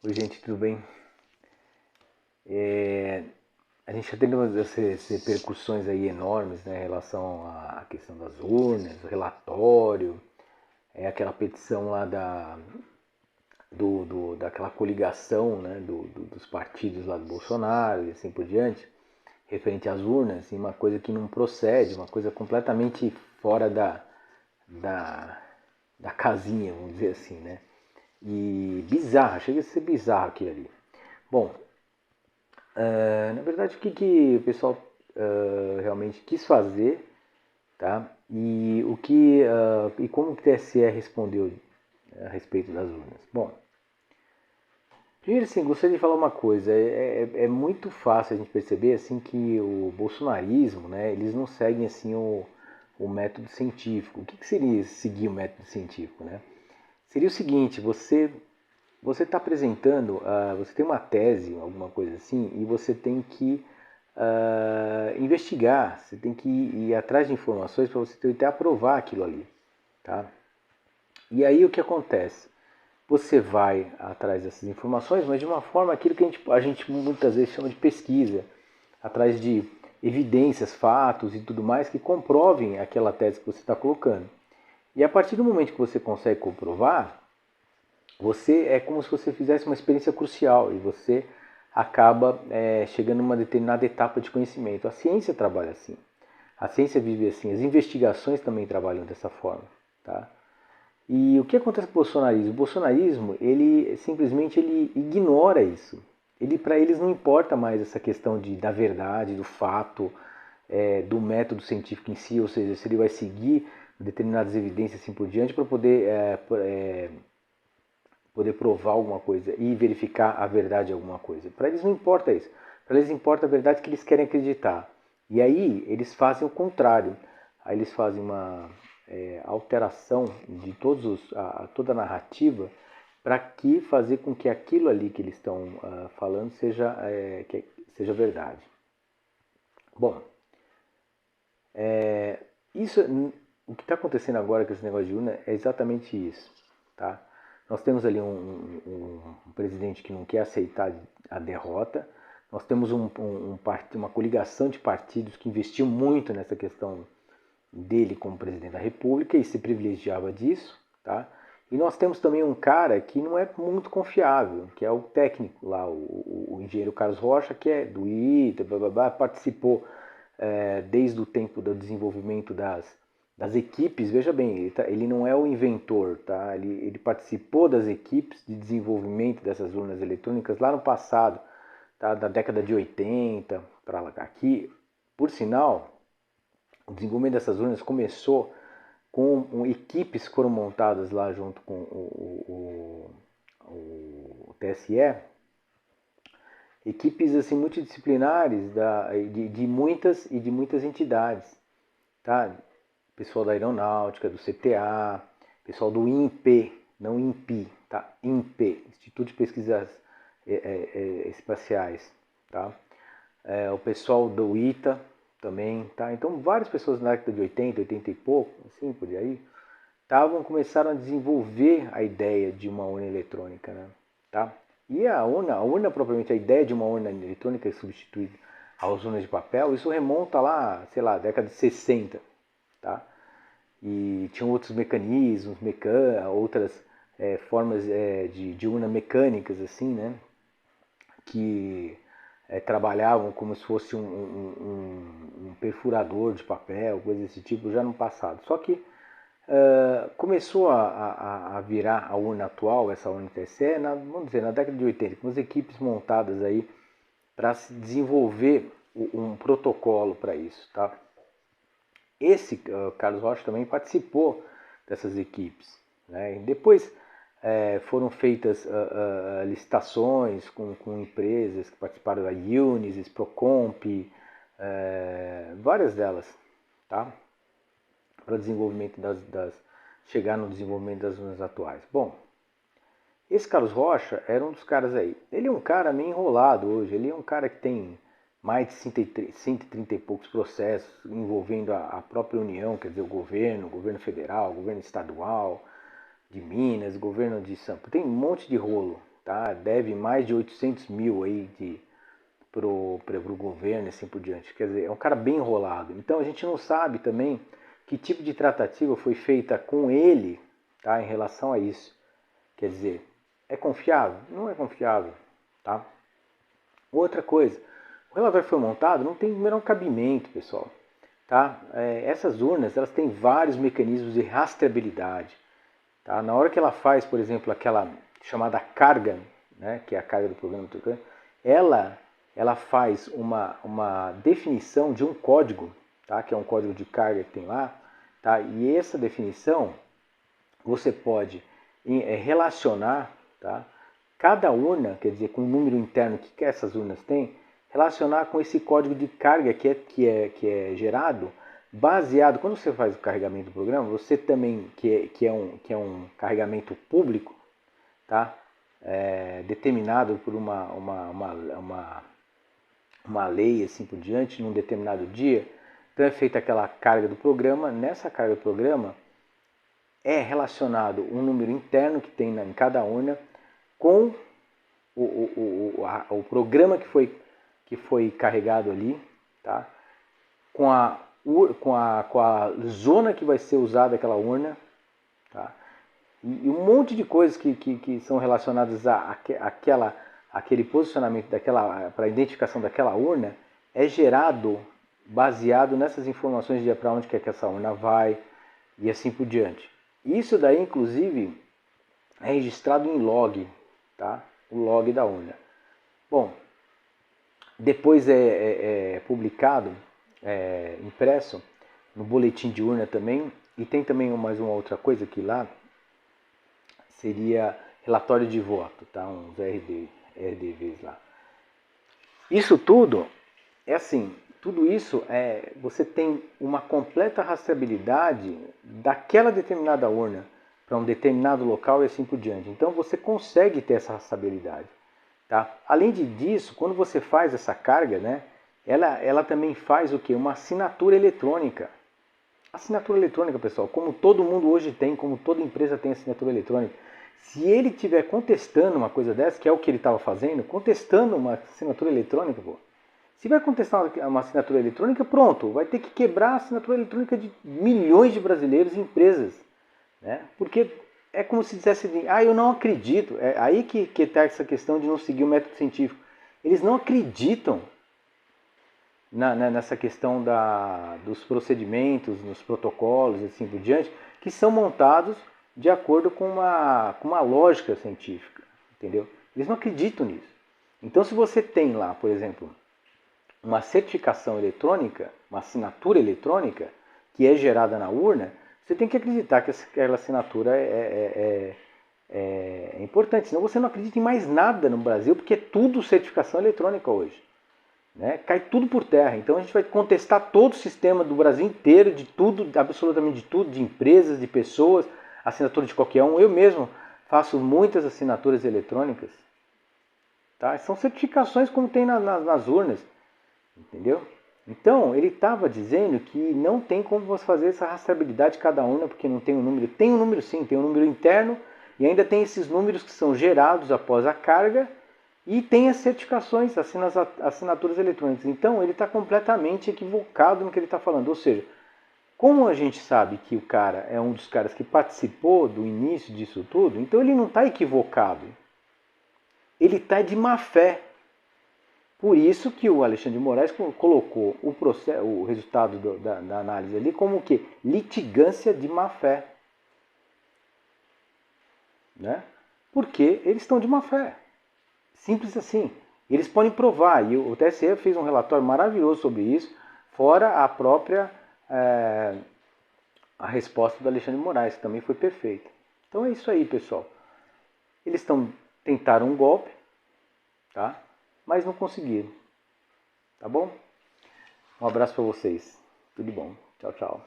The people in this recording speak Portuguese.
Oi, gente, tudo bem? A gente está tendo essas repercussões aí enormes, né, em relação à questão das urnas, o relatório, aquela petição lá daquela coligação, né, dos partidos lá do Bolsonaro e assim por diante, referente às urnas, e uma coisa que não procede, uma coisa completamente fora da, da casinha, vamos dizer assim, né? E bizarra, chega a ser bizarro aquilo ali. Bom, na verdade, o que o pessoal realmente quis fazer, tá? E o que e como o TSE respondeu a respeito das urnas? Bom, primeiro assim, gostaria de falar uma coisa. É muito fácil a gente perceber assim que o bolsonarismo, né? Eles não seguem assim o método científico. O que seria seguir o método científico, né? Seria o seguinte: você está apresentando, você tem uma tese, alguma coisa assim, e você tem que investigar, você tem que ir atrás de informações para você tentar aprovar aquilo ali, tá? E aí o que acontece? Você vai atrás dessas informações, mas de uma forma aquilo que a gente muitas vezes chama de pesquisa, atrás de evidências, fatos e tudo mais que comprovem aquela tese que você está colocando. E a partir do momento que você consegue comprovar, você é como se você fizesse uma experiência crucial e você acaba chegando a uma determinada etapa de conhecimento. A ciência trabalha assim. A ciência vive assim. As investigações também trabalham dessa forma. Tá? E o que acontece com o bolsonarismo? O bolsonarismo, ele simplesmente ele ignora isso. Para eles não importa mais essa questão da verdade, do fato, do método científico em si, ou seja, se ele vai seguir determinadas evidências assim por diante para poder provar alguma coisa e verificar a verdade de alguma coisa. Para eles não importa isso. Para eles importa a verdade que eles querem acreditar. E aí eles fazem o contrário. Aí eles fazem uma alteração de toda a narrativa para que fazer com que aquilo ali que eles estão falando seja verdade. Bom, isso, o que está acontecendo agora com esse negócio de urna é exatamente isso, tá? Nós temos ali um presidente que não quer aceitar a derrota. Nós temos uma coligação de partidos que investiu muito nessa questão dele como presidente da República e se privilegiava disso, tá? E nós temos também um cara que não é muito confiável, que é o técnico lá, o engenheiro Carlos Rocha, que é do ITA, blá, blá, blá, participou desde o tempo do desenvolvimento das equipes. Veja bem, ele não é o inventor, tá? Ele participou das equipes de desenvolvimento dessas urnas eletrônicas lá no passado, tá? Da década de 80 para lá. Aqui, por sinal, o desenvolvimento dessas urnas começou com equipes que foram montadas lá junto com o TSE, equipes assim multidisciplinares de muitas entidades, tá? Pessoal da aeronáutica, do CTA, pessoal do INPE, não INPI, tá? INPE, Instituto de Pesquisas Espaciais, tá? O pessoal do ITA também, tá? Então várias pessoas na década de 80, 80 e pouco, assim por aí, começaram a desenvolver a ideia de uma urna eletrônica, né? Tá? E a urna propriamente, a ideia de uma urna eletrônica substituir as urnas de papel, isso remonta lá, sei lá, década de 60, tá? E tinham outros mecanismos, outras formas de urna mecânicas, assim, né? Que trabalhavam como se fosse um perfurador de papel, coisa desse tipo, já no passado. Só que começou a virar a urna atual, essa urna TSE, vamos dizer, na década de 80, com as equipes montadas aí para se desenvolver um protocolo para isso, tá? Esse Carlos Rocha também participou dessas equipes, né? E depois foram feitas licitações com empresas que participaram da Unisys, Procomp, várias delas, tá? Para desenvolvimento chegar no desenvolvimento das urnas atuais. Bom, esse Carlos Rocha era um dos caras aí. Ele é um cara meio enrolado hoje. Ele é um cara que tem mais de 130 e poucos processos envolvendo a própria União, quer dizer, o governo federal, o governo estadual de Minas, governo de São Paulo. Tem um monte de rolo, tá? Deve mais de 800 mil aí pro governo e assim por diante. Quer dizer, é um cara bem enrolado. Então a gente não sabe também que tipo de tratativa foi feita com ele, tá? Em relação a isso. Quer dizer, é confiável? Não é confiável, tá? Outra coisa, o relatório foi montado, não tem o menor cabimento, pessoal. Tá? Essas urnas elas têm vários mecanismos de rastreabilidade. Tá? Na hora que ela faz, por exemplo, aquela chamada carga, né, que é a carga do programa, ela faz uma definição de um código, tá? Que é um código de carga que tem lá. Tá? E essa definição você pode relacionar, tá? Cada urna, quer dizer, com o número interno que essas urnas têm, relacionar com esse código de carga que é gerado, baseado, quando você faz o carregamento do programa, você também, que é um carregamento público, tá? Determinado por uma lei, assim por diante, num determinado dia, então é feita aquela carga do programa, nessa carga do programa é relacionado um número interno que tem em cada urna com o programa que foi carregado ali, tá? com a zona que vai ser usada aquela urna, tá? E um monte de coisas que são relacionadas àquele posicionamento para a identificação daquela urna é gerado baseado nessas informações de para onde quer que essa urna vai e assim por diante. Isso daí, inclusive, é registrado em log, tá? O log da urna. Bom, depois é publicado, impresso, no boletim de urna também. E tem também mais uma outra coisa que lá seria relatório de voto, tá? Uns RDVs lá. Isso tudo é assim, tudo isso você tem uma completa rastreabilidade daquela determinada urna para um determinado local e assim por diante. Então você consegue ter essa rastreabilidade. Tá? Além disso, quando você faz essa carga, né, ela também faz o quê? Uma assinatura eletrônica. Assinatura eletrônica, pessoal, como todo mundo hoje tem, como toda empresa tem assinatura eletrônica. Se ele estiver contestando uma coisa dessa, que é o que ele estava fazendo, contestando uma assinatura eletrônica, pô. Se vai contestar uma assinatura eletrônica, pronto, vai ter que quebrar a assinatura eletrônica de milhões de brasileiros e empresas. Né? Porque é como se dissesse assim, eu não acredito. É aí que está essa questão de não seguir o método científico. Eles não acreditam nessa questão dos procedimentos, nos protocolos e assim por diante, que são montados de acordo com uma lógica científica, entendeu? Eles não acreditam nisso. Então, se você tem lá, por exemplo, uma certificação eletrônica, uma assinatura eletrônica, que é gerada na urna, você tem que acreditar que aquela assinatura é importante. Senão você não acredita em mais nada no Brasil, porque é tudo certificação eletrônica hoje. Né? Cai tudo por terra. Então a gente vai contestar todo o sistema do Brasil inteiro, de tudo, absolutamente de tudo, de empresas, de pessoas, assinatura de qualquer um. Eu mesmo faço muitas assinaturas eletrônicas. Tá? São certificações como tem nas urnas. Entendeu? Então, ele estava dizendo que não tem como você fazer essa rastreabilidade de cada urna, porque não tem um número. Tem um número sim, tem um número interno, e ainda tem esses números que são gerados após a carga, e tem as certificações, assinaturas eletrônicas. Então, ele está completamente equivocado no que ele está falando. Ou seja, como a gente sabe que o cara é um dos caras que participou do início disso tudo, então ele não está equivocado. Ele está de má fé. Por isso que o Alexandre de Moraes colocou o resultado da análise ali como o quê? Litigância de má fé. Né? Porque eles estão de má fé. Simples assim. Eles podem provar. E o TSE fez um relatório maravilhoso sobre isso, fora a própria a resposta do Alexandre de Moraes, que também foi perfeita. Então é isso aí, pessoal. Eles tentaram um golpe, tá? Mas não conseguiram. Tá bom? Um abraço para vocês. Tudo de bom. Tchau, tchau.